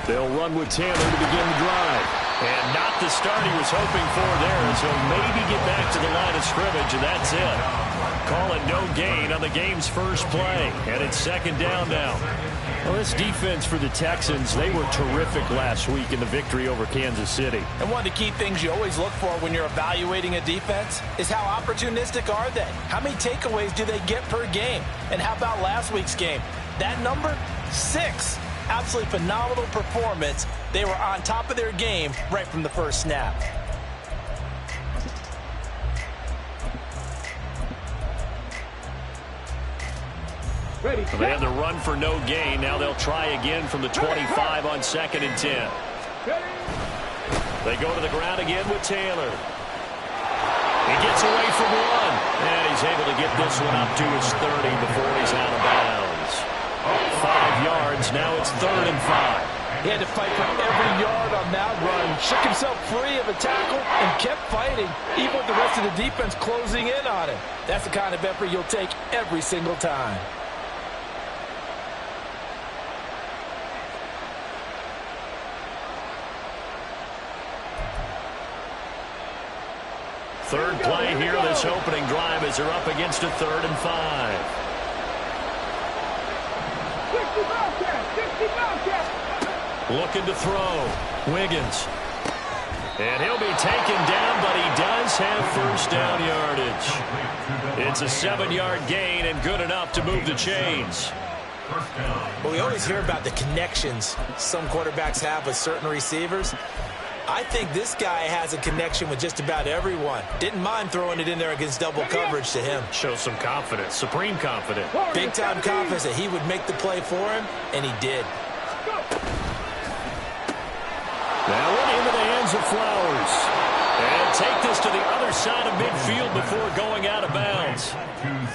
They'll run with Taylor to begin the drive. And not the start he was hoping for there, so maybe get back to the line of scrimmage, and that's it. Call it no gain on the game's first play, and it's second down now. Well, this defense for the Texans, they were terrific last week in the victory over Kansas City. And one of the key things you always look for when you're evaluating a defense is how opportunistic are they? How many takeaways do they get per game? And how about last week's game? That number, 6. Absolutely phenomenal performance. They were on top of their game right from the first snap. Well, they had the run for no gain. Now they'll try again from the 25 on 2nd and 10. They go to the ground again with Taylor. He gets away from one, and he's able to get this one up to his 30 before he's out of bounds. 5 yards, now it's 3rd and 5. He had to fight for every yard on that run, shook himself free of a tackle, and kept fighting, even with the rest of the defense closing in on him. That's the kind of effort you'll take every single time. Third play here, this opening drive, as they're up against a 3rd and 5. Looking to throw. Wiggins. And he'll be taken down, but he does have first down yardage. It's a 7-yard gain and good enough to move the chains. Well, we always hear about the connections some quarterbacks have with certain receivers. I think this guy has a connection with just about everyone. Didn't mind throwing it in there against double coverage to him. Shows some confidence, supreme confidence. Big-time confidence that he would make the play for him, and he did. Now into the hands of Flowers. And take this to the other side of midfield before going out of bounds.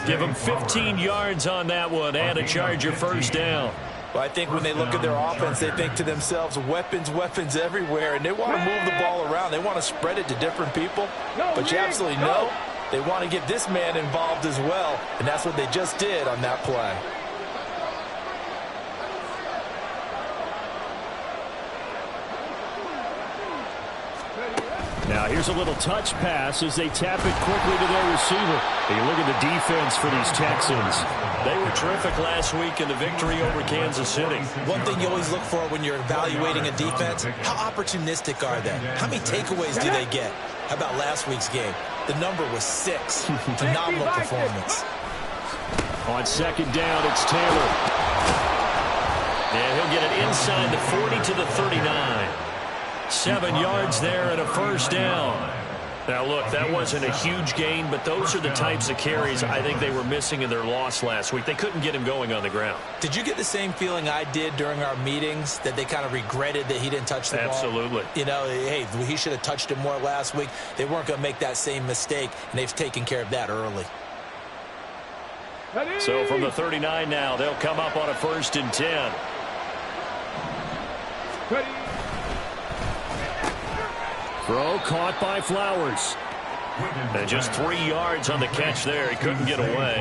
Give him 15 yards on that one and a Charger first down. Well, I think when they look at their offense, they think to themselves, weapons, weapons everywhere, and they want to move the ball around. They want to spread it to different people. But you absolutely know they want to get this man involved as well, and that's what they just did on that play. Now here's a little touch pass as they tap it quickly to their receiver. You look at the defense for these Texans. They were terrific last week in the victory over Kansas City. One thing you always look for when you're evaluating a defense, how opportunistic are they? How many takeaways do they get? How about last week's game? The number was 6. Phenomenal performance. On 2nd down, it's Taylor. And he'll get it inside the 40 to the 39. 7 yards there and a first down. Now, look, that wasn't a huge gain, but those are the types of carries I think they were missing in their loss last week. They couldn't get him going on the ground. Did you get the same feeling I did during our meetings, that they kind of regretted that he didn't touch the ball? Absolutely. You know, hey, he should have touched it more last week. They weren't going to make that same mistake, and they've taken care of that early. So from the 39 now, they'll come up on a 1st and 10. Throw caught by Flowers. And just 3 yards on the catch there. He couldn't get away.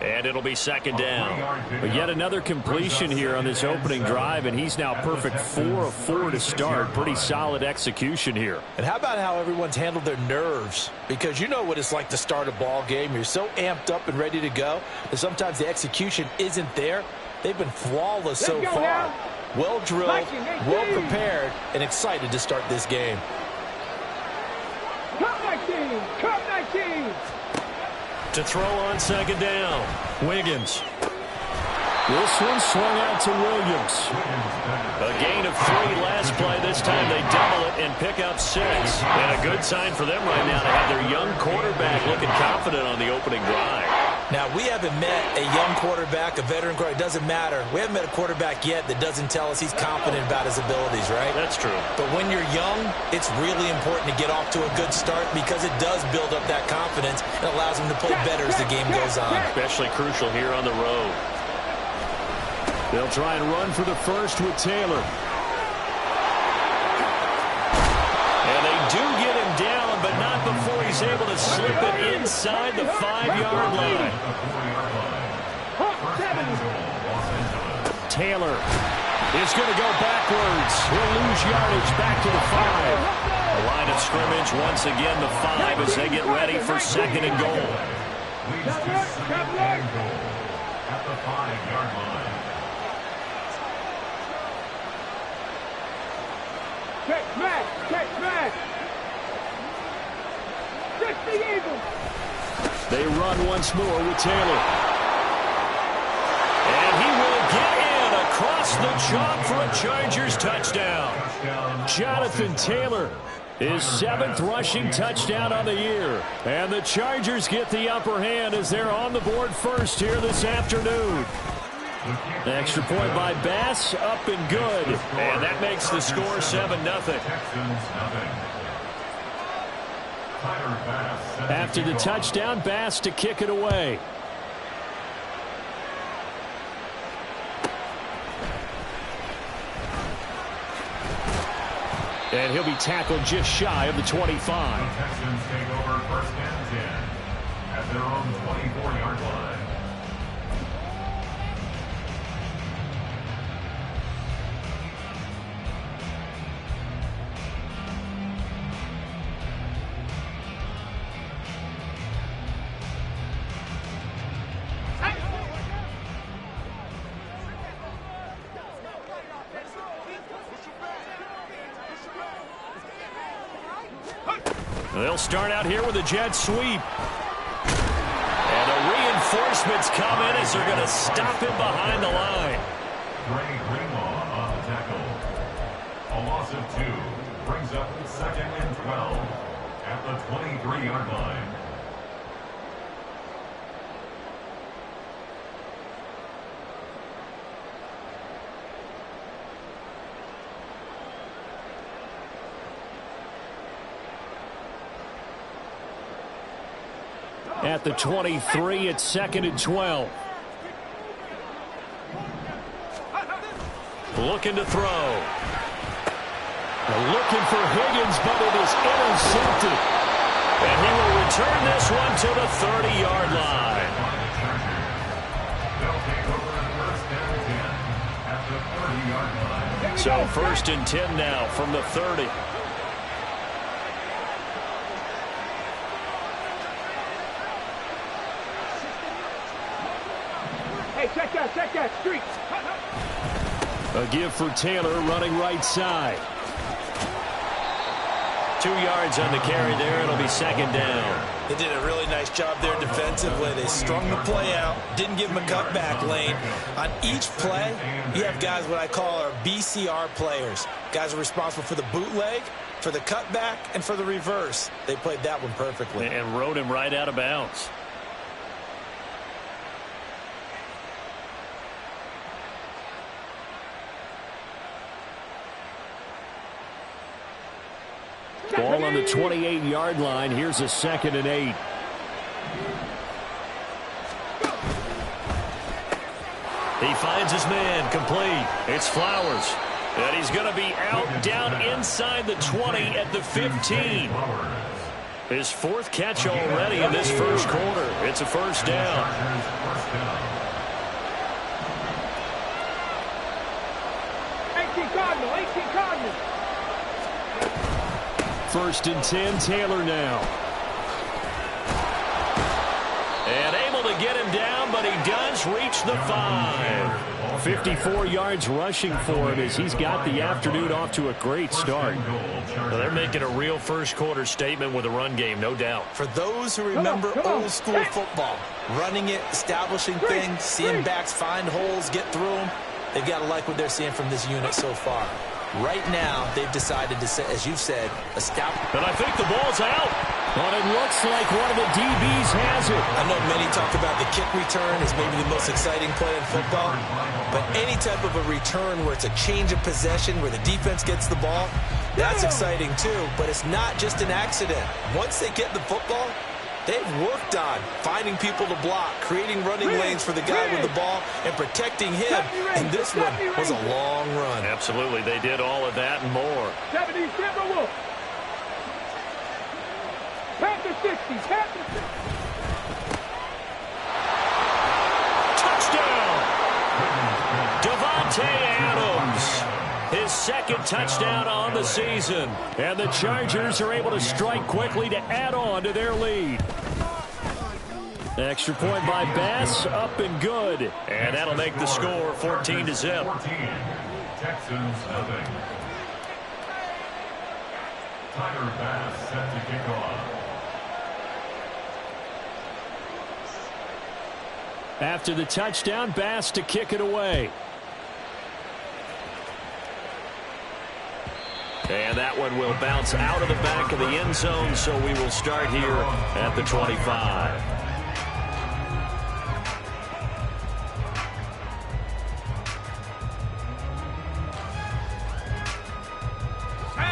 And it'll be 2nd down. But yet another completion here on this opening drive, and he's now perfect 4 of 4 to start. Pretty solid execution here. And how about how everyone's handled their nerves? Because you know what it's like to start a ball game. You're so amped up and ready to go that sometimes the execution isn't there. They've been flawless so far. Well drilled, well prepared, and excited to start this game. To throw on 2nd down. Wiggins. This one swung out to Williams. A gain of 3 last play. This time they double it and pick up 6. And a good sign for them right now to have their young quarterback looking confident on the opening drive. Now, we haven't met a young quarterback, a veteran quarterback. It doesn't matter. We haven't met a quarterback yet that doesn't tell us he's confident about his abilities, right? That's true. But when you're young, it's really important to get off to a good start because it does build up that confidence and allows him to play better as the game goes on. Especially crucial here on the road. They'll try and run for the first with Taylor. And they do get him down, but not before he's able to slip it inside the 5-yard line. Taylor is going to go backwards. He'll lose yardage back to the 5. The line of scrimmage once again the 5 as they get ready for second and goal. Leads to second and goal at the 5-yard line. Check smash. Check the Eagles. They run once more with Taylor. And he will get in across the chalk for a Chargers touchdown. Jonathan Taylor, his 7th rushing touchdown on the year. And the Chargers get the upper hand as they're on the board first here this afternoon. The extra point by Bass, up and good. And that makes the score 7-0. After the touchdown, Bass to kick it away. And he'll be tackled just shy of the 25. The Texans take over first and 10 at their own 24-yard line. They'll start out here with a jet sweep. And the reinforcements come in as they're going to stop him behind the line. Ray Greenlaw on the tackle. A loss of 2 brings up second and 12 at the 23-yard line. At the 23, it's second and 12. Looking to throw. Looking for Higgins, but it is intercepted. And he will return this one to the 30-yard line. So first and 10 now from the 30. Check that street. A give for Taylor running right side. 2 yards on the carry there. It'll be second down. They did a really nice job there defensively. They strung the play out, didn't give him a cutback lane. On each play, you have guys what I call our BCR players. Guys are responsible for the bootleg, for the cutback, and for the reverse. They played that one perfectly. And rode him right out of bounds. Ball on the 28-yard line. Here's a second and 8. He finds his man complete. It's Flowers. And he's going to be out down inside the 20 at the 15. His 4th catch already in this first quarter. It's a first down. 18 Cardinals. First and 10, Taylor now. And able to get him down, but he does reach the 5. 54 yards rushing for him as he's got the afternoon off to a great start. Well, they're making a real first quarter statement with a run game, no doubt. For those who remember old school football, running it, establishing things, seeing backs find holes, get through them, they've got to like what they're seeing from this unit so far. Right now, they've decided to, as you've said, establish. But I think the ball's out. But it looks like one of the DBs has it. I know many talk about the kick return as maybe the most exciting play in football. But any type of a return where it's a change of possession, where the defense gets the ball, that's exciting too. But it's not just an accident. Once they get the football, they've worked on finding people to block, creating running lanes for the guy with the ball, and protecting him. And this one was a long run. Absolutely. They did all of that and more. 70 Timberwolves. Panther 60. Touchdown! Davante Adams, his second touchdown on the season. And the Chargers are able to strike quickly to add on to their lead. Extra point by Bass, up and good. And that'll make the score 14-0. 14, Texans nothing. Tyler Bass set to kick off. After the touchdown, Bass to kick it away. And that one will bounce out of the back of the end zone, so we will start here at the 25.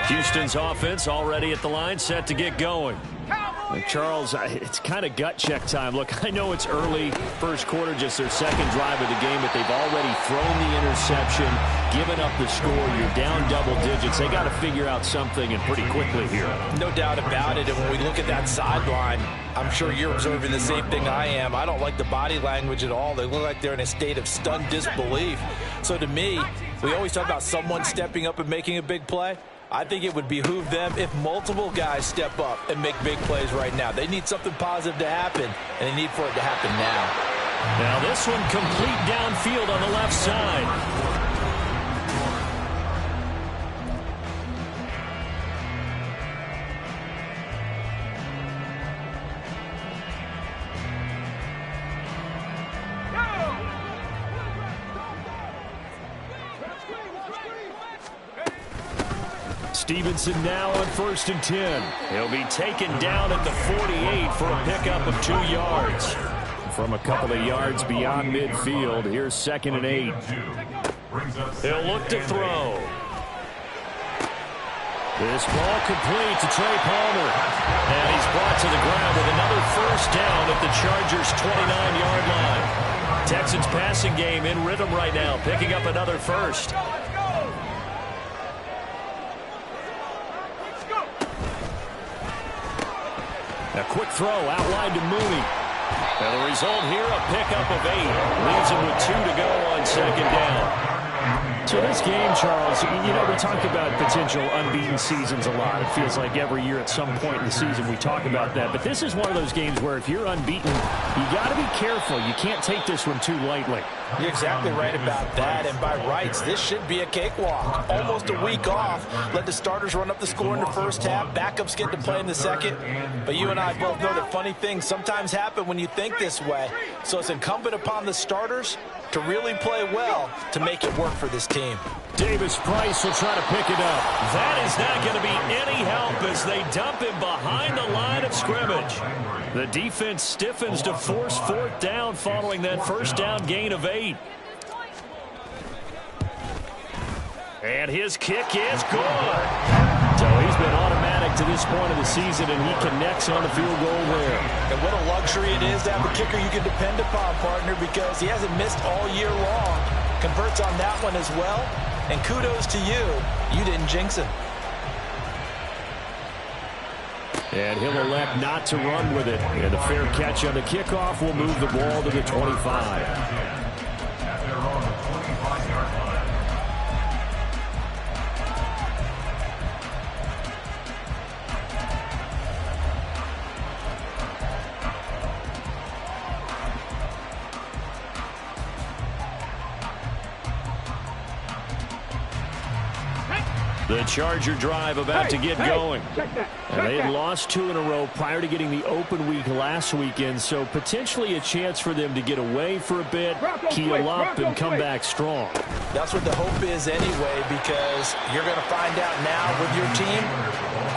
Houston's offense already at the line, set to get going. Charles, it's kind of gut check time. Look, I know it's early, first quarter, just their second drive of the game, but they've already thrown the interception, given up the score. You're down double digits. They got to figure out something, and pretty quickly here. No doubt about it. And when we look at that sideline, I'm sure you're observing the same thing I am. I don't like the body language at all. They look like they're in a state of stunned disbelief. So to me, we always talk about someone stepping up and making a big play. I think it would behoove them if multiple guys step up and make big plays right now. They need something positive to happen, and they need for it to happen now. Now this one complete downfield on the left side. Stevenson now on 1st and 10. He'll be taken down at the 48 for a pickup of 2 yards. From a couple of yards beyond midfield, here's 2nd and 8. He'll look to throw. This ball complete to Trey Palmer. And he's brought to the ground with another first down at the Chargers' 29-yard line. Texans passing game in rhythm right now, picking up another first. A quick throw out wide to Mooney. And the result here, a pickup of 8. Leaves him with 2 to go on 2nd down. So this game, Charles, you know, we talk about potential unbeaten seasons a lot. It feels like every year at some point in the season we talk about that. But this is one of those games where if you're unbeaten, you got to be careful. You can't take this one too lightly. You're exactly right about that. And by rights, this should be a cakewalk. Almost a week off. Let the starters run up the score in the first half. Backups get to play in the second. But you and I both know that funny things sometimes happen when you think this way. So it's incumbent upon the starters to really play well to make it work for this team. Davis Price will try to pick it up. That is not going to be any help as they dump him behind the line of scrimmage. The defense stiffens to force 4th down following that first down gain of 8. And his kick is good. So he's been automatic to this point of the season, and he connects on the field goal there. And what a luxury it is to have a kicker you can depend upon, partner, because he hasn't missed all year long. Converts on that one as well. And kudos to you. You didn't jinx him. And he'll elect not to run with it. And a fair catch on the kickoff will move the ball to the 25. The Charger drive about to get going. And they had lost 2 in a row prior to getting the open week last weekend, so potentially a chance for them to get away for a bit, keel up, and come back strong. That's what the hope is anyway, because you're going to find out now with your team,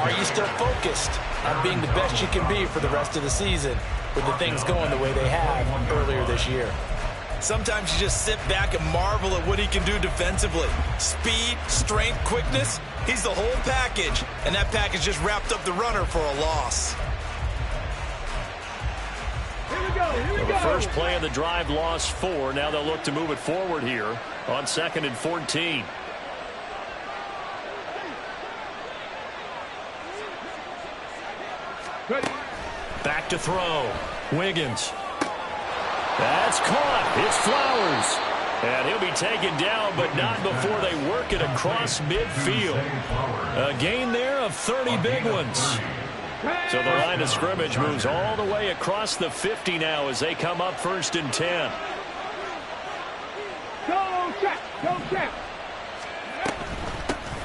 are you still focused on being the best you can be for the rest of the season with the things going the way they have earlier this year? Sometimes you just sit back and marvel at what he can do defensively. Speed, strength, quickness, he's the whole package. And that package just wrapped up the runner for a loss. Here we go, here we go. The first play of the drive lost 4. Now they'll look to move it forward here on 2nd and 14. Back to throw. Wiggins. That's caught. It's Flowers. And he'll be taken down, but not before they work it across midfield. A gain there of 30 big ones. So the line of scrimmage moves all the way across the 50 now as they come up 1st and 10. Go, check. Go, check.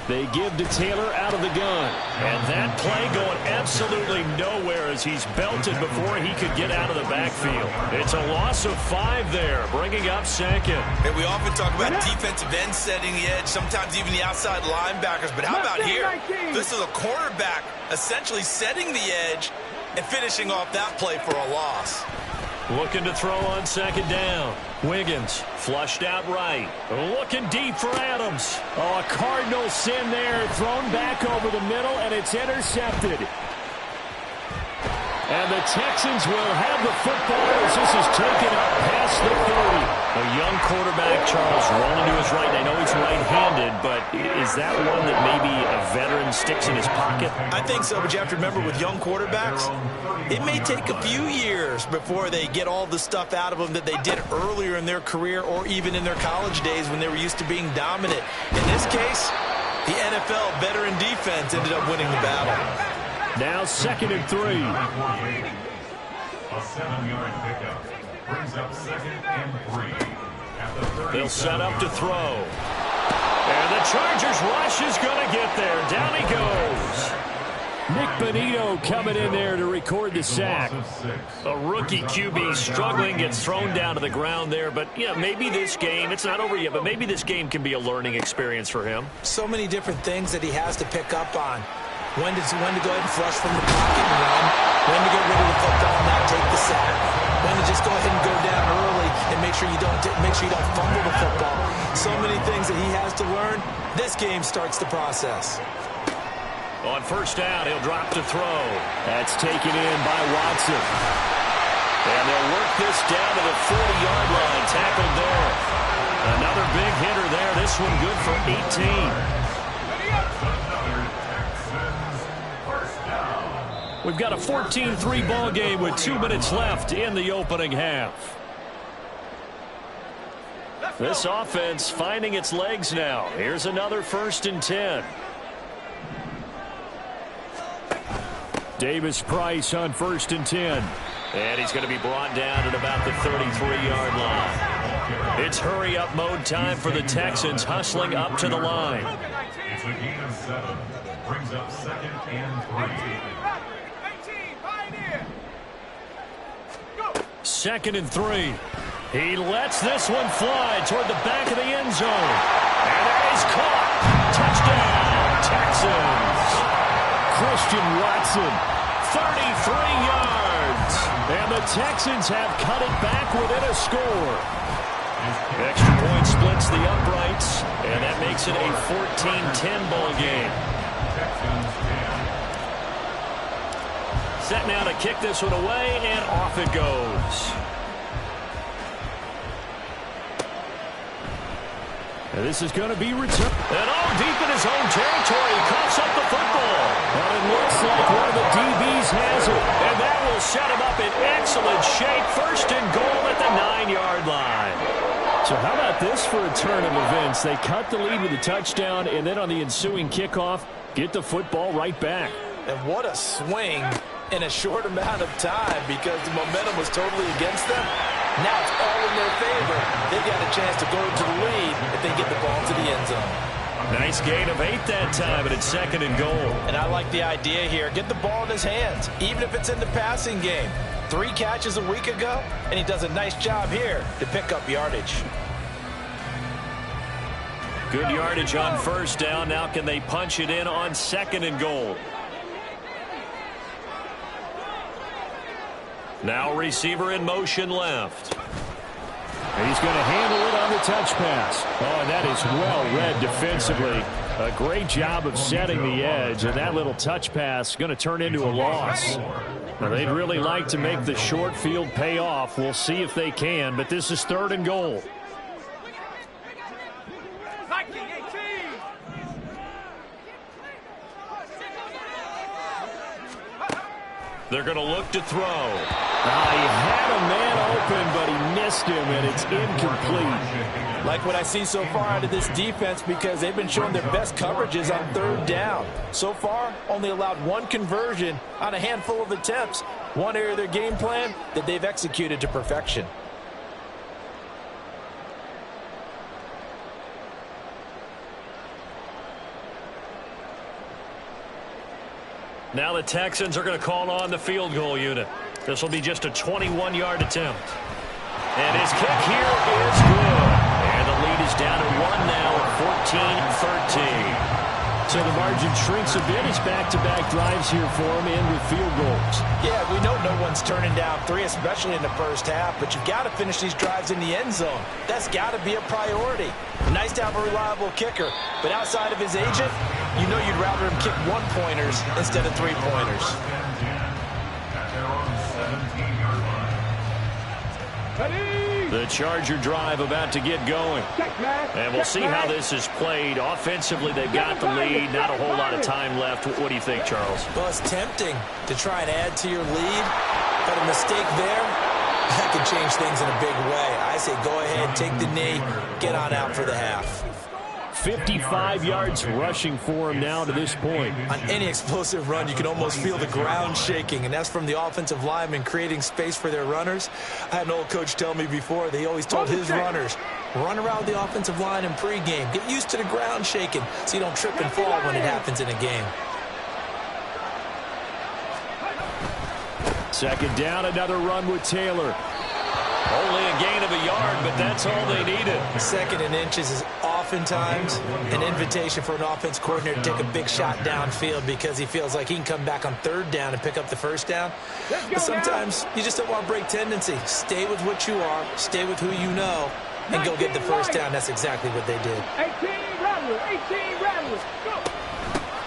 They give to Taylor out of the gun. And that play going absolutely nowhere as he's belted before he could get out of the backfield. It's a loss of 5 there, bringing up 2nd. And we often talk about defensive ends setting the edge, sometimes even the outside linebackers. But how about here? This is a quarterback essentially setting the edge and finishing off that play for a loss. Looking to throw on 2nd down. Wiggins flushed out right. Looking deep for Adams. Oh, a cardinal sin there. Thrown back over the middle, and it's intercepted. And the Texans will have the football as this is taken up past the 30. A young quarterback, Charles, rolling to his right. I know he's right-handed, but is that one that maybe a veteran sticks in his pocket? I think so, but you have to remember with young quarterbacks, it may take a few years before they get all the stuff out of them that they did earlier in their career or even in their college days when they were used to being dominant. In this case, the NFL veteran defense ended up winning the battle. Now 2nd and 3. A 7-yard pickup brings up 2nd and 3. At the They'll set up to throw. And the Chargers rush is going to get there. Down he goes. Nick Bonito coming in there to record the sack. A rookie QB struggling, gets thrown down to the ground there. But, yeah, maybe this game, it's not over yet, but maybe this game can be a learning experience for him. So many different things that he has to pick up on. When to go ahead and flush from the pocket and run. When to get rid of the football and not take the sack. When to just go ahead and go down early and make sure you don't fumble the football. So many things that he has to learn. This game starts the process. On 1st down, he'll drop to throw. That's taken in by Watson. And they'll work this down to the 40-yard line. Tackled there. Another big hitter there. This one good for 18. We've got a 14-3 ball game with 2 minutes left in the opening half. This offense finding its legs now. Here's another 1st and 10. Davis Price on 1st and 10. And he's going to be brought down at about the 33-yard line. It's hurry-up mode time for the Texans, hustling up to the line. It's a gain of 7. Brings up 2nd and 3. 2nd and 3. He lets this one fly toward the back of the end zone. And it is caught. Touchdown, Texans. Christian Watson, 33 yards. And the Texans have cut it back within a score. Extra point splits the uprights, and that makes it a 14-10 ball game. Set now to kick this one away, and off it goes. And this is going to be returned. And all deep in his own territory, he coughs up the football. And it looks like one of the DBs has it. And that will set him up in excellent shape. 1st and goal at the 9-yard line. So how about this for a turn of events? They cut the lead with a touchdown, and then on the ensuing kickoff, get the football right back. And what a swing in a short amount of time because the momentum was totally against them. Now it's all in their favor. They've got a chance to go to the lead if they get the ball to the end zone. Nice gain of 8 that time, and it's 2nd and goal. And I like the idea here. Get the ball in his hands, even if it's in the passing game. 3 catches a week ago, and he does a nice job here to pick up yardage. Good yardage on 1st down. Now can they punch it in on 2nd and goal? Now receiver in motion left. He's going to handle it on the touch pass. Oh, and that is well read defensively. A great job of setting the edge, and that little touch pass is going to turn into a loss. Now, they'd really like to make the short field pay off. We'll see if they can, but this is 3rd and goal. They're going to look to throw. He had a man open, but he missed him, and it's incomplete. Like what I see so far out of this defense, because they've been showing their best coverages on third down. So far, only allowed one conversion on a handful of attempts. One area of their game plan that they've executed to perfection. Now the Texans are going to call on the field goal unit. This will be just a 21-yard attempt. And his kick here is good. And the lead is down to 1 now at 14-13. So the margin shrinks a bit. It's back-to-back drives here for him and with field goals. Yeah, we know no one's turning down 3, especially in the first half, but you've got to finish these drives in the end zone. That's got to be a priority. Nice to have a reliable kicker, but outside of his agent, you know you'd rather him kick 1-pointers instead of 3-pointers. The Charger drive about to get going. And we'll see how this is played. Offensively, they've got the lead. Not a whole lot of time left. What do you think, Charles? Well, it's tempting to try and add to your lead, but a mistake there, that could change things in a big way. I say go ahead, take the knee, get on out for the half. 55 yards rushing for him now to this point. On any explosive run, you can almost feel the ground shaking, and that's from the offensive linemen creating space for their runners. I had an old coach tell me before, they always told his runners, run around the offensive line in pregame. Get used to the ground shaking so you don't trip and fall when it happens in a game. Second down, another run with Taylor. Only a gain of a yard, but that's all they needed. Second and inches is oftentimes an invitation for an offense coordinator to take a big shot downfield because he feels like he can come back on third down and pick up the first down. But sometimes you just don't want to break tendency. Stay with what you are, stay with who you know, and go get the first down. That's exactly what they did. 18 rattlers, go!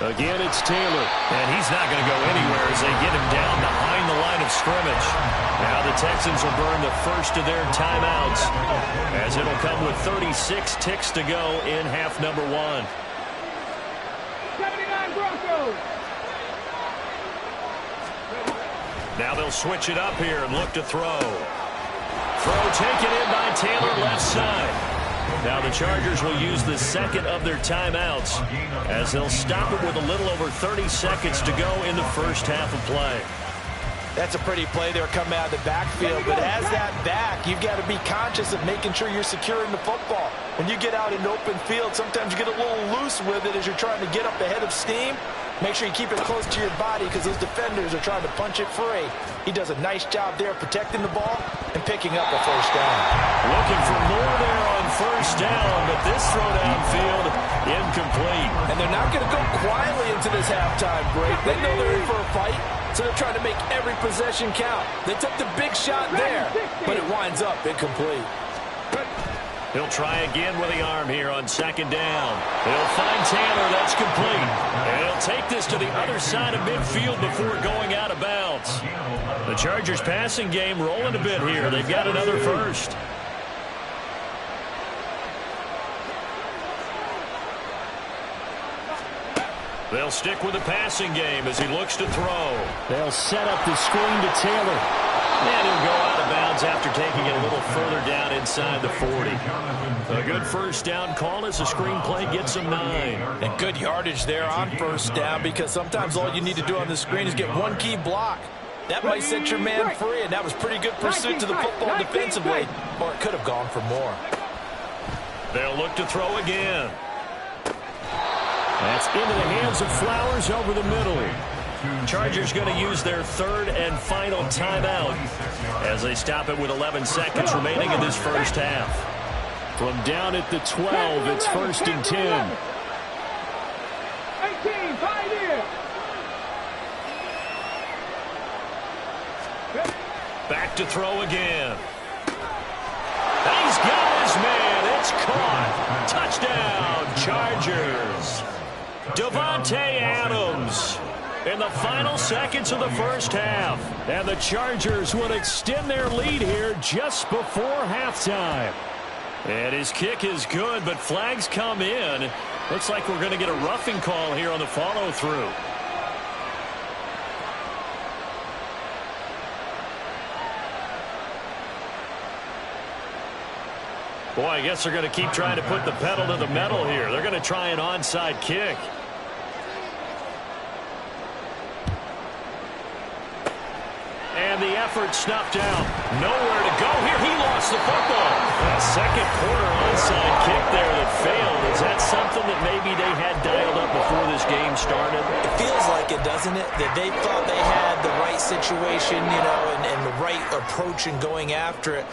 Again, it's Taylor. And he's not going to go anywhere as they get him down behind the line of scrimmage. Now the Texans will burn the first of their timeouts as it'll come with 36 ticks to go in half number 1. 79 Broncos. Now they'll switch it up here and look to throw. Throw taken in by Taylor left side. Now the Chargers will use the second of their timeouts as they'll stop it with a little over 30 seconds to go in the first half of play. That's a pretty play there coming out of the backfield, but as that back, you've got to be conscious of making sure you're securing the football. When you get out in open field, sometimes you get a little loose with it as you're trying to get up ahead of steam. Make sure you keep it close to your body because those defenders are trying to punch it free. He does a nice job there protecting the ball and picking up a first down. Looking for more there on first down, but this throw downfield incomplete. And they're not going to go quietly into this halftime break. They know they're in for a fight, so they're trying to make every possession count. They took the big shot there, but it winds up incomplete. He'll try again with the arm here on second down. He'll find Taylor. That's complete. And he'll take this to the other side of midfield before going out of bounds. The Chargers passing game rolling a bit here. They've got another first. They'll stick with the passing game as he looks to throw. They'll set up the screen to Taylor. And he'll go out of bounds after taking it a little further down inside the 40. A good first down call as the screenplay gets him 9. And good yardage there on first down because sometimes all you need to do on the screen is get one key block. That might set your man free, and that was pretty good pursuit to the football defensively, or it could have gone for more. They'll look to throw again. That's into the hands of Flowers over the middle. Chargers going to use their third and final timeout as they stop it with 11 seconds remaining in this first half. From down at the 12, it's first and 10. 18, 5 here. Back to throw again. He's got his man. It's caught. Touchdown, Chargers. Davante Adams in the final seconds of the first half. And the Chargers would extend their lead here just before halftime. And his kick is good, but flags come in. Looks like we're going to get a roughing call here on the follow-through. Boy, I guess they're going to keep trying to put the pedal to the metal here. They're going to try an onside kick. And the effort snuffed out. Nowhere to go here. He lost the football. A second quarter onside kick there that failed. Is that something that maybe they had dialed up before this game started? It feels like it, doesn't it? That they thought they had the right situation, and the right approach in going after it.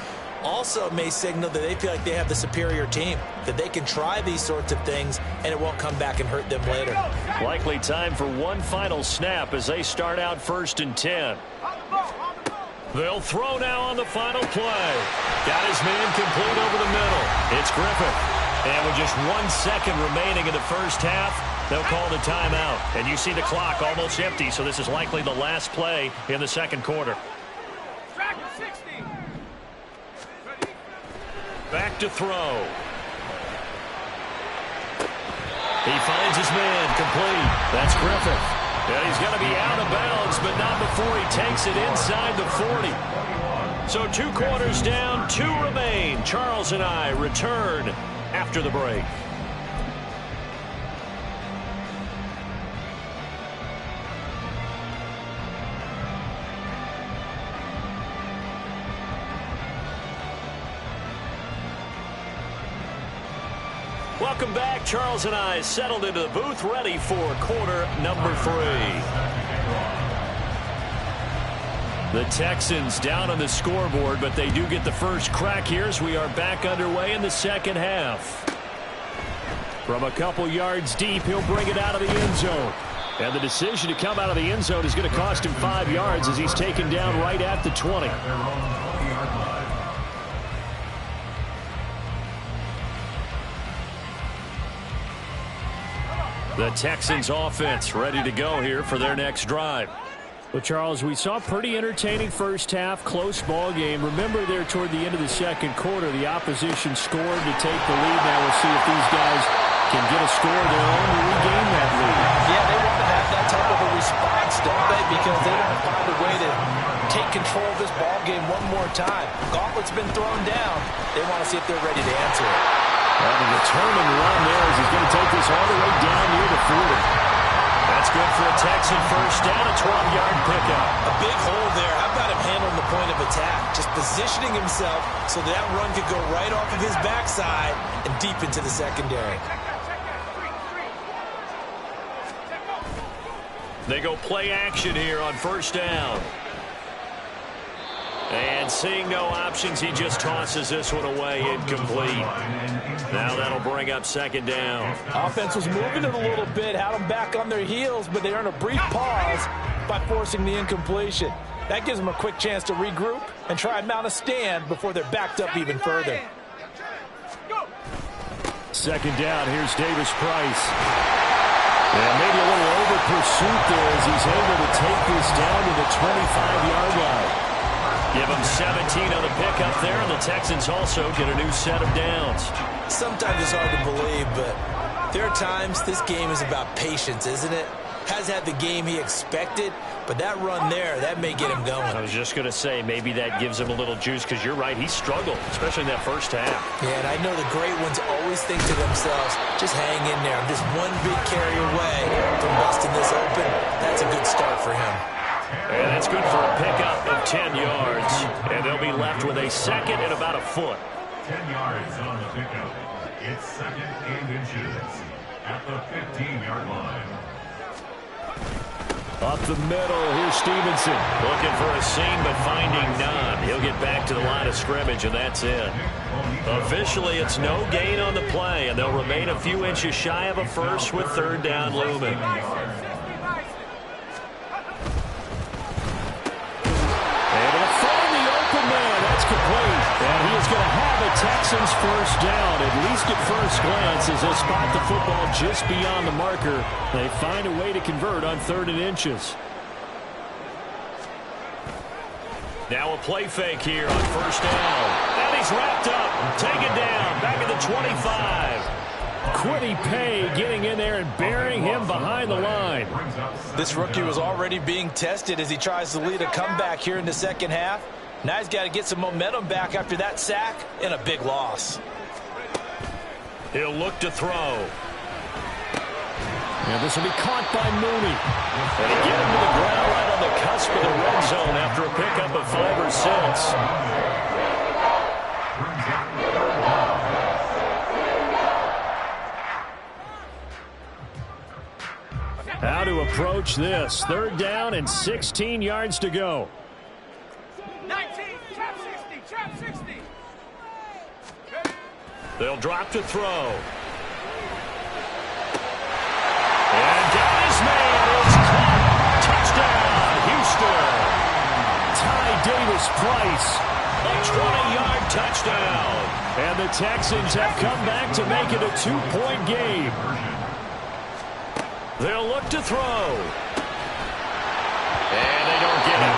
Also may signal that they feel like they have the superior team, that they can try these sorts of things and it won't come back and hurt them later. Likely time for one final snap as they start out 1st and 10. They'll throw now on the final play. Got his man complete over the middle. It's Griffith. And with just 1 second remaining in the first half, they'll call the timeout. And you see the clock almost empty, so this is likely the last play in the second quarter. Back to throw. He finds his man complete. That's Griffith. And he's going to be out of bounds, but not before he takes it inside the 40. So 2 quarters down, 2 remain. Charles and I return after the break. Welcome back. Charles and I settled into the booth, ready for quarter number 3. The Texans down on the scoreboard, but they do get the first crack here as we are back underway in the second half. From a couple yards deep, he'll bring it out of the end zone. And the decision to come out of the end zone is going to cost him 5 yards as he's taken down right at the 20. The Texans offense ready to go here for their next drive. Well, Charles, we saw a pretty entertaining first half, close ball game. Remember there toward the end of the second quarter, the opposition scored to take the lead. Now we'll see if these guys can get a score of their own to regain that lead. Yeah, they want to have that type of a response, don't they? Because they want to find a way to take control of this ball game one more time. Gauntlet's been thrown down. They want to see if they're ready to answer it. And a determined run there as he's going to take this all the way down near the 40. That's good for a Texan first down, a 12-yard pickup. A big hole there. How about him handling the point of attack? Just positioning himself so that run could go right off of his backside and deep into the secondary. They go play action here on first down. And seeing no options, he just tosses this one away, incomplete. Now that'll bring up second down. Offense was moving it a little bit, had them back on their heels, but they earn a brief pause by forcing the incompletion. That gives them a quick chance to regroup and try and mount a stand before they're backed up even further. Second down, here's Davis Price. And maybe a little over pursuit there as he's able to take this down to the 25-yard line. Give them 17 on the pickup there, and the Texans also get a new set of downs. Sometimes it's hard to believe, but there are times this game is about patience, isn't it? Has had the game he expected, but that run there, that may get him going. I was just going to say, maybe that gives him a little juice, because you're right, he struggled, especially in that first half. Yeah, and I know the great ones always think to themselves, just hang in there. I'm just one big carry away from busting this open. That's a good start for him. And that's good for a pickup of 10 yards. And they'll be left with a second and about a foot. 10 yards on the pickup. It's 2nd and inches at the 15-yard line. Up the middle, here's Stevenson. Looking for a seam, but finding none. He'll get back to the line of scrimmage, and that's it. Officially, it's no gain on the play, and they'll remain a few inches shy of a first with third down looming. And he is going to have a Texans first down, at least at first glance, as they spot the football just beyond the marker. They find a way to convert on 3rd and inches. Now a play fake here on first down. And he's wrapped up, taken down, back at the 25. Quiddy Pay getting in there and burying him behind the line. This rookie was already being tested as he tries to lead a comeback here in the second half. Now he's got to get some momentum back after that sack and a big loss. He'll look to throw. And this will be caught by Mooney. And he get him to the ground right on the cusp of the red zone after a pickup of 5 or 6. How to approach this. 3rd down and 16 yards to go. 19, trap 60, trap 60. They'll drop to throw. And down his man is caught. Touchdown, Houston. Ty Davis-Price. A 20-yard touchdown. And the Texans have come back to make it a 2-point game. They'll look to throw. And they don't get it.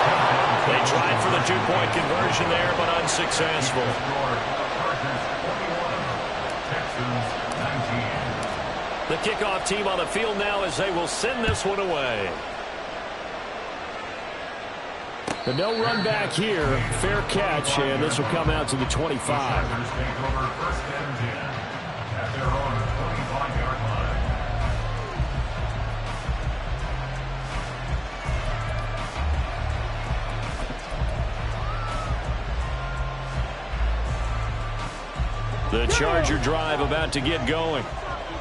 They tried for the 2-point conversion there, but unsuccessful. The kickoff team on the field now as they will send this one away. The no run back here. Fair catch, and this will come out to the 25. The Charger drive about to get going.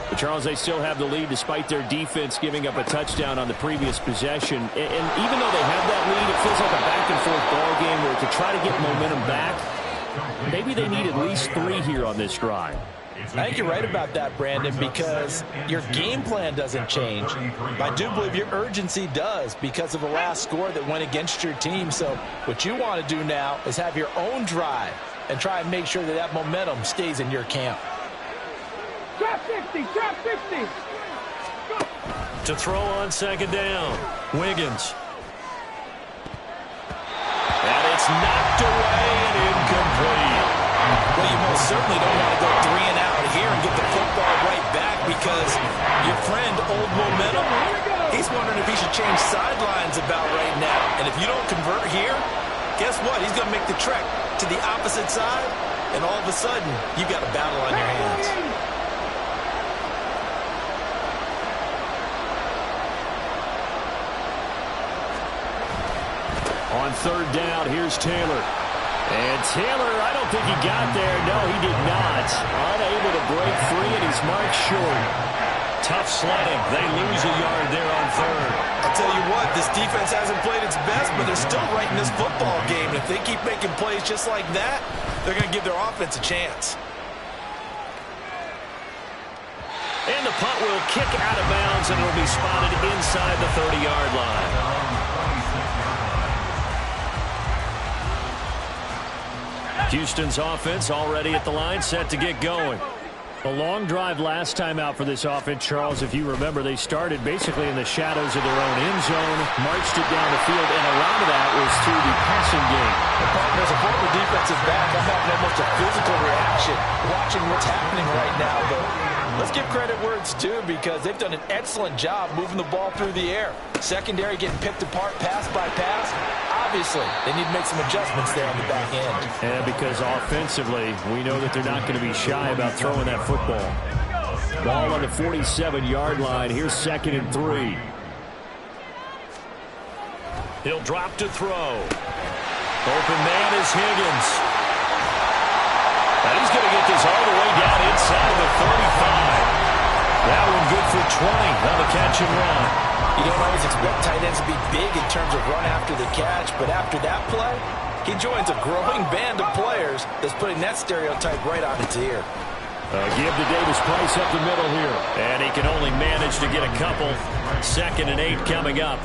But Charles, they still have the lead despite their defense giving up a touchdown on the previous possession. And even though they have that lead, it feels like a back-and-forth ball game where to try to get momentum back, maybe they need at least 3 here on this drive. I think you're right about that, Brandon, because your game plan doesn't change. I do believe your urgency does because of the last score that went against your team. So what you want to do now is have your own drive and try and make sure that that momentum stays in your camp. Trap 60, trap 60. To throw on 2nd down. Wiggins. And it's knocked away and incomplete. Well, you most certainly don't want to go 3 and out here and get the football right back because your friend, Old Momentum, he's wondering if he should change sidelines about right now. And if you don't convert here, guess what? He's going to make the trek to the opposite side, and all of a sudden, you've got a battle on your hands. On 3rd down, here's Taylor. And Taylor, I don't think he got there. No, he did not. Unable to break free, and he's marked short. Tough sledding. They lose a yard there on 3rd. I'll tell you what, this defense hasn't played its best, but they're still right in this football game. And if they keep making plays just like that, they're going to give their offense a chance. And the punt will kick out of bounds, and it'll be spotted inside the 30-yard line. Houston's offense already at the line, set to get going. A long drive last time out for this offense, Charles. If you remember, they started basically in the shadows of their own end zone, marched it down the field, and a lot of that was through the passing game. As a former defensive back, I'm having almost a physical reaction watching what's happening right now. But let's give credit where it's due because they've done an excellent job moving the ball through the air. Secondary getting picked apart pass by pass. Obviously, they need to make some adjustments there on the back end. And because offensively, we know that they're not going to be shy about throwing that football. Ball on the 47-yard line. Here's 2nd and 3. He'll drop to throw. Open man is Higgins. And he's going to get this all the way down inside the 35. That one good for 20 on the catch and run. You don't always expect tight ends to be big in terms of run after the catch, but after that play, he joins a growing band of players that's putting that stereotype right on its ear. Give to Davis-Price up the middle here. And he can only manage to get a couple. 2nd and 8 coming up.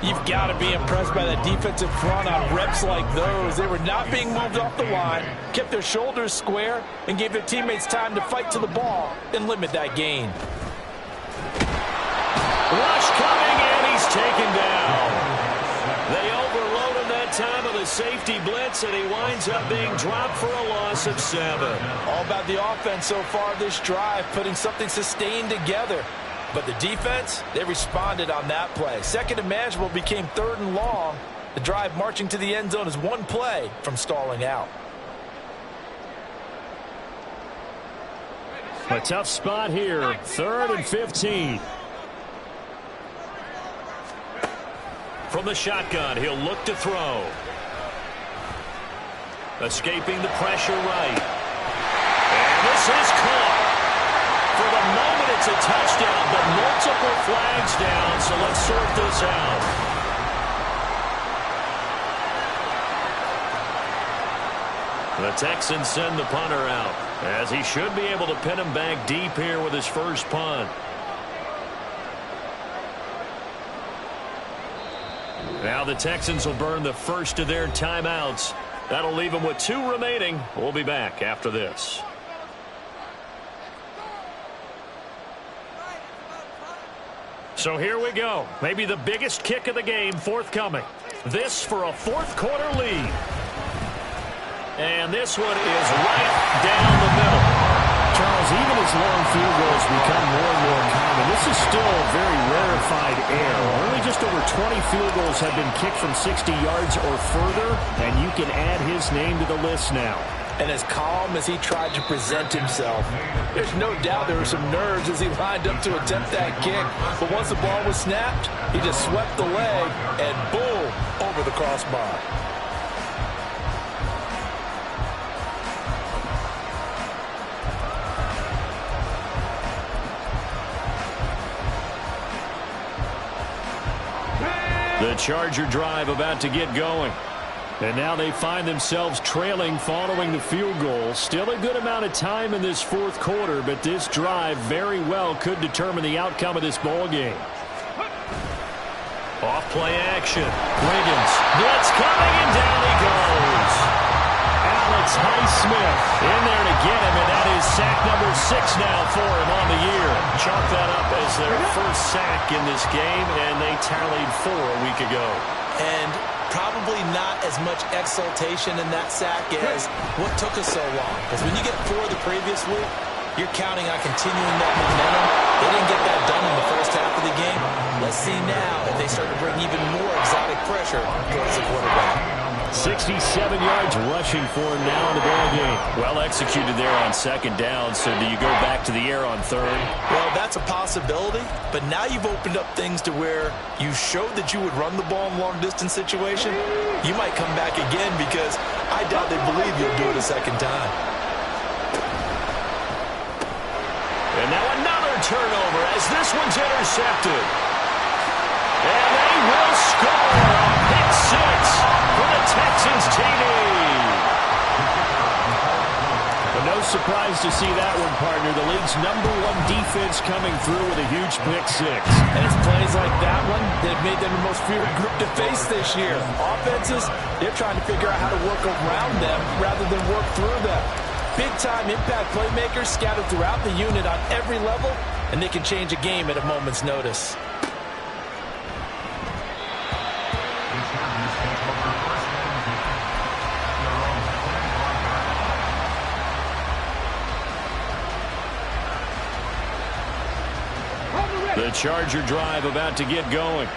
You've got to be impressed by that defensive front on reps like those. They were not being moved off the line, kept their shoulders square, and gave their teammates time to fight to the ball and limit that gain. Rush coming, and he's taken down. They overload him that time of the safety blitz, and he winds up being dropped for a loss of 7. All about the offense so far this drive, putting something sustained together. But the defense, they responded on that play. 2nd and manageable became 3rd and long. The drive marching to the end zone is one play from stalling out. A tough spot here. 3rd and 15. From the shotgun, he'll look to throw. Escaping the pressure right. And this is caught. For the moment, it's a touchdown, but multiple flags down, so let's sort this out. The Texans send the punter out, as he should be able to pin him back deep here with his first punt. Now the Texans will burn the first of their timeouts. That'll leave them with 2 remaining. We'll be back after this. So here we go. Maybe the biggest kick of the game forthcoming. This for a 4th quarter lead. And this one is right down the middle. Charles, even as long field goals become more and more common, this is still a very rarefied air. Only just over 20 field goals have been kicked from 60 yards or further, and you can add his name to the list now. And as calm as he tried to present himself, there's no doubt there were some nerves as he lined up to attempt that kick. But once the ball was snapped, he just swept the leg and boom, over the crossbar. The Charger drive about to get going. And now they find themselves trailing following the field goal. Still a good amount of time in this 4th quarter, but this drive very well could determine the outcome of this ball game. Off play action. Wiggins. Blitz coming, and down he goes. Alex Highsmith in there to get him, and that is sack number 6 now for him on the year. Chalk that up as their first sack in this game, and they tallied 4 a week ago. And probably not as much exultation in that sack as what took us so long. Because when you get 4 the previous week, you're counting on continuing that momentum. They didn't get that done in the first half of the game. Let's see now if they start to bring even more exotic pressure towards the quarterback. 67 yards rushing for him now in the ball game. Well executed there on 2nd down. So do you go back to the air on 3rd? Well, that's a possibility, but now you've opened up things to where you showed that you would run the ball in long-distance situation. You might come back again because I doubt they believe you'll do it a 2nd time. And now another turnover as this one's intercepted. And they will score a pick 6 for the Texans TD. But no surprise to see that one, partner. The league's #1 defense coming through with a huge pick 6. And it's plays like that one that have made them the most feared group to face this year. Offenses, they're trying to figure out how to work around them rather than work through them. Big-time impact playmakers scattered throughout the unit on every level, and they can change a game at a moment's notice. The Charger drive about to get going.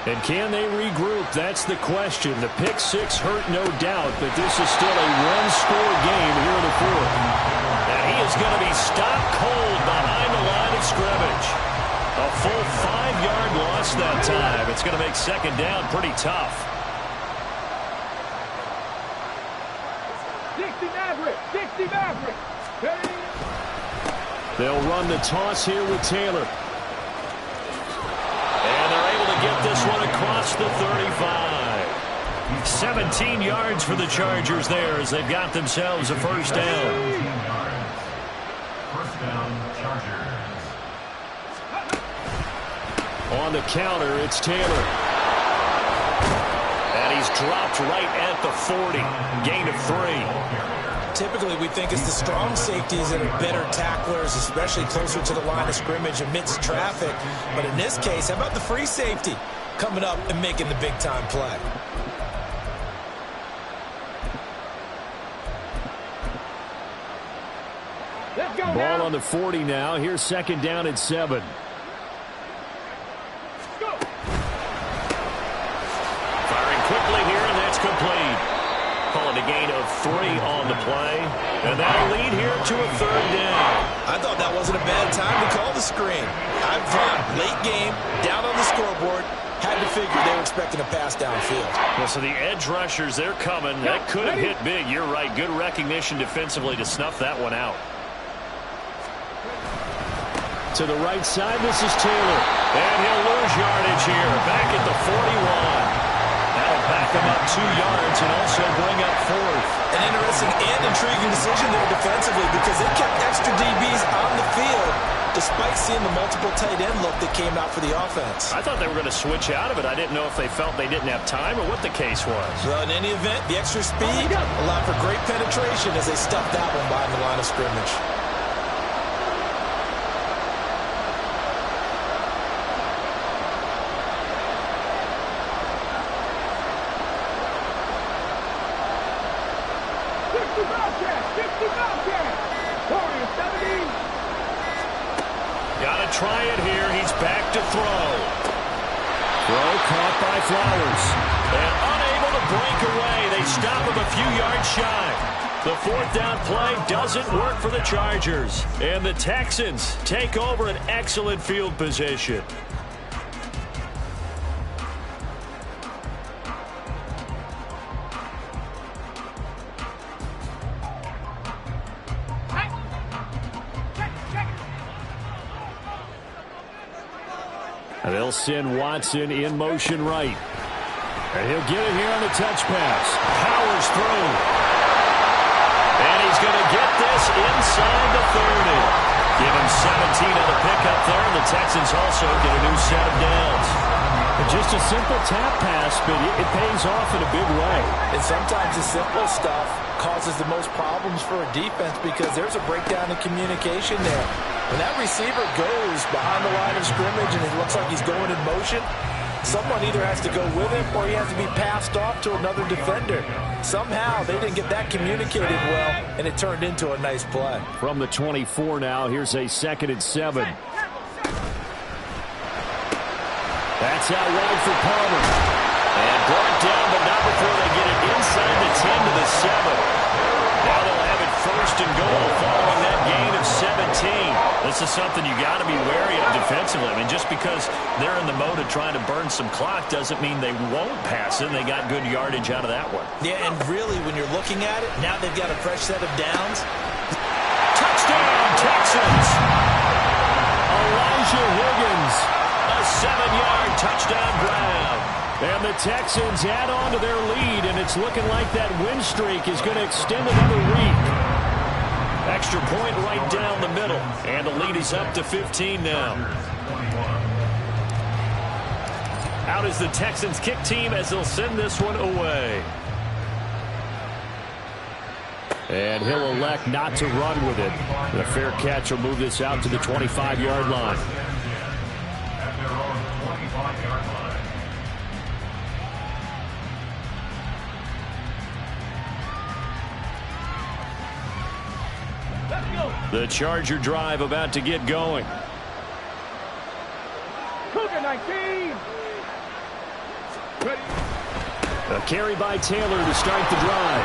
And can they regroup? That's the question. The pick 6 hurt, no doubt, but this is still a one-score game here in the 4th. And he is going to be stopped cold behind the line of scrimmage. A full 5-yard loss that time. It's going to make 2nd down pretty tough. Dixie Maverick! Dixie Maverick! They'll run the toss here with Taylor. And they're able to get this one across the 35. 17 yards for the Chargers there as they've got themselves a first down. First down, Chargers. On the counter, it's Taylor. And he's dropped right at the 40. Gain of 3. Typically, we think it's the strong safeties that are better tacklers, especially closer to the line of scrimmage amidst traffic. But in this case, how about the free safety coming up and making the big-time play? Let's go Ball now. on the 40 now. Here's 2nd down and 7. Go. Firing quickly here, and that's complete. Calling a gain of 3 on the play. And that'll lead here to a 3rd down. I thought that wasn't a bad time to call the screen. I'm fine. Late game, down on the scoreboard. Had to figure they were expecting a pass downfield. Well, so the edge rushers, they're coming. That could have hit big. You're right. Good recognition defensively to snuff that one out. To the right side, this is Taylor. And he'll lose yardage here. Back at the 41. That'll back him up 2 yards and also bring up 4th. An interesting and intriguing decision there defensively because they kept extra DBs on the field despite seeing the multiple tight end look that came out for the offense. I thought they were going to switch out of it. I didn't know if they felt they didn't have time or what the case was. Well, in any event, the extra speed allowed for great penetration as they stuffed that one behind the line of scrimmage. Got to try it here. He's back to throw. Throw caught by Flowers. And unable to break away. They stop him a few yards shy. The 4th down play doesn't work for the Chargers. And the Texans take over an excellent field position. They'll send Watson in motion right. And he'll get it here on the touch pass. Powers through. And he's going to get this inside the 30. Give him 17 on the pickup there. And the Texans also get a new set of downs. And just a simple tap pass, but it pays off in a big way. And sometimes the simple stuff causes the most problems for a defense because there's a breakdown in communication there. When that receiver goes behind the line of scrimmage and it looks like he's going in motion, someone either has to go with him or he has to be passed off to another defender. Somehow they didn't get that communicated well, and it turned into a nice play. From the 24 now, here's a 2nd and 7. That's out wide for Palmer. And brought down, but not before they get it inside the 10 to the 7. Now they'll have it 1st and goal following that gain of 17. This is something you got to be wary of defensively. I mean, just because they're in the mode of trying to burn some clock doesn't mean they won't pass it. They got good yardage out of that one. Yeah, and really, when you're looking at it, now they've got a fresh set of downs. Touchdown, Texans! Elijah Higgins. A 7-yard touchdown grab. And the Texans add on to their lead, and it's looking like that win streak is going to extend another week. Extra point right down the middle. And the lead is up to 15 now. Out is the Texans kick team as they'll send this one away. And he'll elect not to run with it. The fair catch will move this out to the 25-yard line. At their own 25-yard line. The Charger drive about to get going. Cougar 19. Ready. A carry by Taylor to start the drive.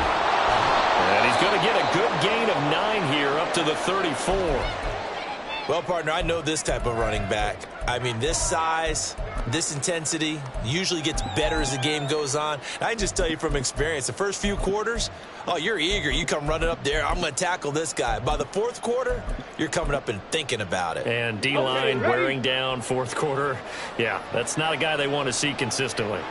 And he's going to get a good gain of 9 here up to the 34. Well, partner, I know this type of running back. I mean, this size, this intensity usually gets better as the game goes on. I can just tell you from experience, the first few quarters, oh, you're eager. You come running up there, I'm going to tackle this guy. By the 4th quarter, you're coming up and thinking about it. And D-line wearing down 4th quarter. Yeah, that's not a guy they want to see consistently.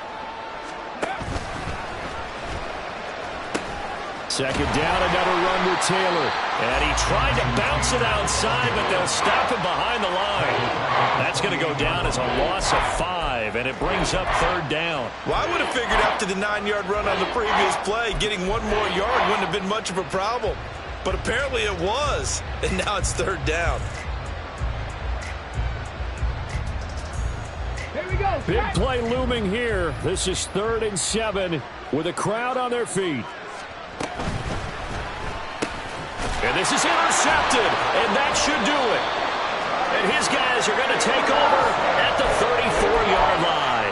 2nd down, another run with Taylor. And he tried to bounce it outside, but they'll stop him behind the line. That's going to go down as a loss of 5, and it brings up 3rd down. Well, I would have figured after the 9-yard run on the previous play, getting 1 more yard wouldn't have been much of a problem. But apparently it was, and now it's 3rd down. Here we go. Big play looming here. This is 3rd and 7 with a crowd on their feet. And this is intercepted, and that should do it. And his guys are going to take over at the 34-yard line.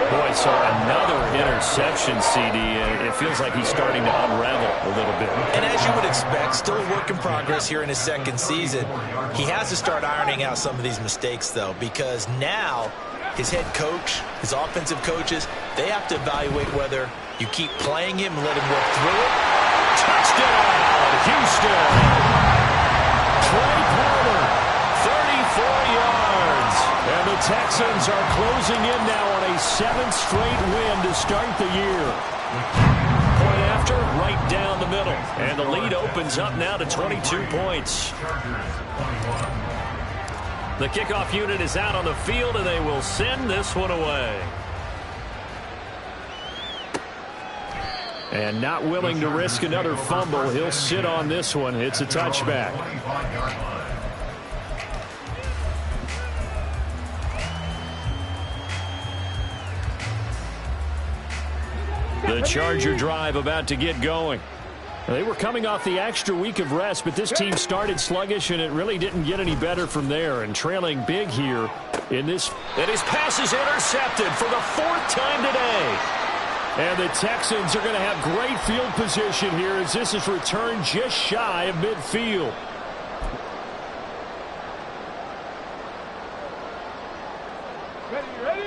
Boy, So another interception, CD. It feels like he's starting to unravel a little bit. And as you would expect, still a work in progress here in his second season. He has to start ironing out some of these mistakes, though, because now his head coach, his offensive coaches, they have to evaluate whether you keep playing him and let him work through it. Touchdown, Houston. Trey Porter, 34 yards. And the Texans are closing in now on a 7th straight win to start the year. Point after, right down the middle. And the lead opens up now to 22 points. The kickoff unit is out on the field, and they will send this one away. And not willing to risk another fumble, he'll sit on this one. It's a touchback. The Charger drive about to get going. They were coming off the extra week of rest, but this team started sluggish, and it really didn't get any better from there. And trailing big here in this. And his pass is intercepted for the 4th time today. And the Texans are going to have great field position here as this is returned just shy of midfield.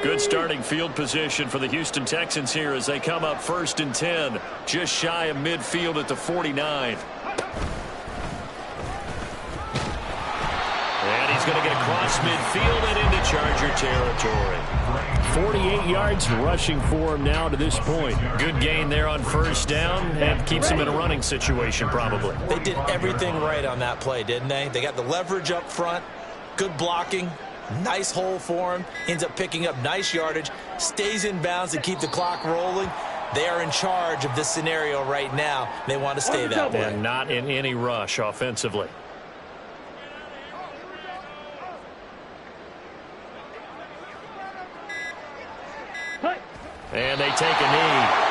Good starting field position for the Houston Texans here as they come up 1st and 10, just shy of midfield at the 49. And he's going to get across midfield and into Charger territory. 48 yards rushing for him now to this point. Good gain there on 1st down and keeps him in a running situation probably. They did everything right on that play, didn't they? They got the leverage up front, good blocking. Nice hole for him. Ends up picking up nice yardage. Stays in bounds to keep the clock rolling. They are in charge of this scenario right now. They want to stay that way. And not in any rush offensively. And they take a knee.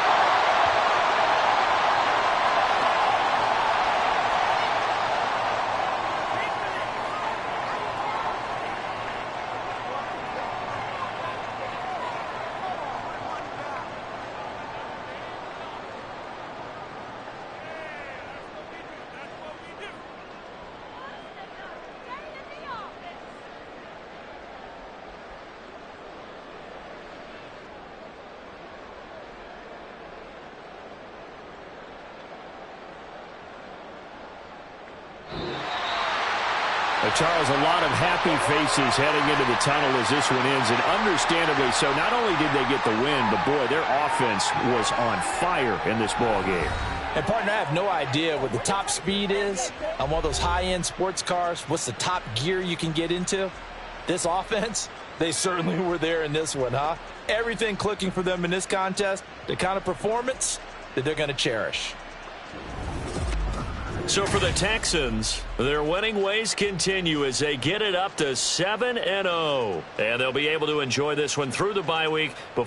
Charles, a lot of happy faces heading into the tunnel as this one ends, and understandably so. Not only did they get the win, but boy, their offense was on fire in this ball game. And partner, I have no idea what the top speed is on one of those high-end sports cars. What's the top gear you can get into? This offense, they certainly were there in this one, huh? Everything clicking for them in this contest, the kind of performance that they're going to cherish. So for the Texans, their winning ways continue as they get it up to 7-0. And they'll be able to enjoy this one through the bye week before